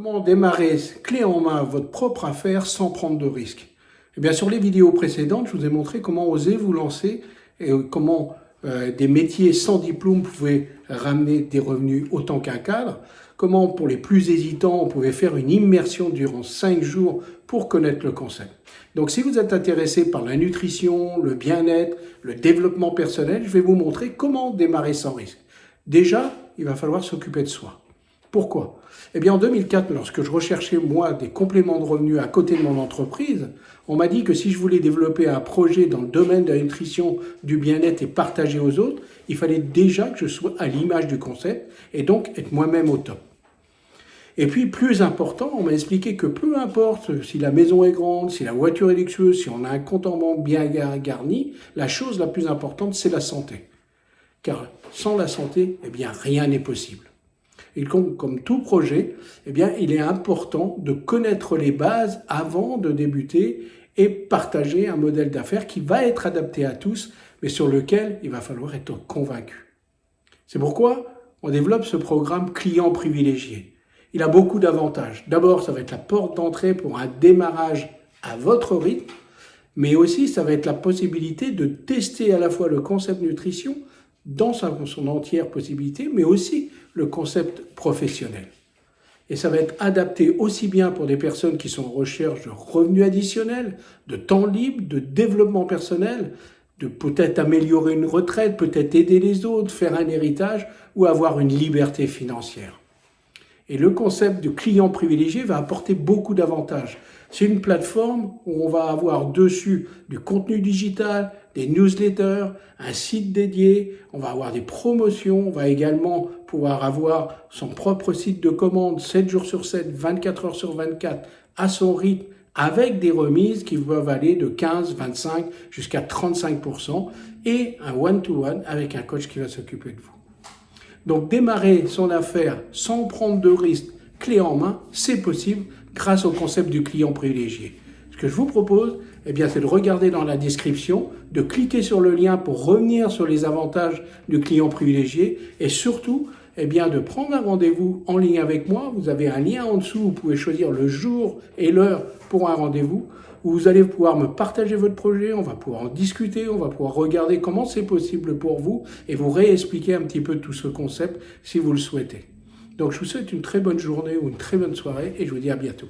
Comment démarrer clé en main votre propre affaire sans prendre de risques? Eh bien, sur les vidéos précédentes, je vous ai montré comment oser vous lancer et comment des métiers sans diplôme pouvaient ramener des revenus autant qu'un cadre. Comment, pour les plus hésitants, on pouvait faire une immersion durant 5 jours pour connaître le concept. Donc, si vous êtes intéressé par la nutrition, le bien-être, le développement personnel, je vais vous montrer comment démarrer sans risque. Déjà, il va falloir s'occuper de soi. Pourquoi? Eh bien, en 2004, lorsque je recherchais, moi, des compléments de revenus à côté de mon entreprise, on m'a dit que si je voulais développer un projet dans le domaine de la nutrition, du bien-être et partager aux autres, il fallait déjà que je sois à l'image du concept et donc être moi-même au top. Et puis, plus important, on m'a expliqué que peu importe si la maison est grande, si la voiture est luxueuse, si on a un compte en banque bien garni, la chose la plus importante, c'est la santé. Car sans la santé, eh bien, rien n'est possible. Et comme tout projet, eh bien, il est important de connaître les bases avant de débuter et partager un modèle d'affaires qui va être adapté à tous, mais sur lequel il va falloir être convaincu. C'est pourquoi on développe ce programme client privilégié. Il a beaucoup d'avantages. D'abord, ça va être la porte d'entrée pour un démarrage à votre rythme, mais aussi ça va être la possibilité de tester à la fois le concept nutrition dans son entière possibilité, mais aussi le concept professionnel. Et ça va être adapté aussi bien pour des personnes qui sont en recherche de revenus additionnels, de temps libre, de développement personnel, de peut-être améliorer une retraite, peut-être aider les autres, faire un héritage ou avoir une liberté financière. Et le concept de client privilégié va apporter beaucoup d'avantages. C'est une plateforme où on va avoir dessus du contenu digital, des newsletters, un site dédié, on va avoir des promotions, on va également pouvoir avoir son propre site de commande 7 jours sur 7, 24 heures sur 24, à son rythme, avec des remises qui peuvent aller de 15, 25 jusqu'à 35% et un one-to-one avec un coach qui va s'occuper de vous. Donc démarrer son affaire sans prendre de risques, clé en main, c'est possible grâce au concept du client privilégié. Ce que je vous propose, eh bien, c'est de regarder dans la description, de cliquer sur le lien pour revenir sur les avantages du client privilégié et surtout, eh bien, de prendre un rendez-vous en ligne avec moi. Vous avez un lien en dessous, vous pouvez choisir le jour et l'heure pour un rendez-vous où vous allez pouvoir me partager votre projet, on va pouvoir en discuter, on va pouvoir regarder comment c'est possible pour vous et vous réexpliquer un petit peu tout ce concept si vous le souhaitez. Donc je vous souhaite une très bonne journée ou une très bonne soirée et je vous dis à bientôt.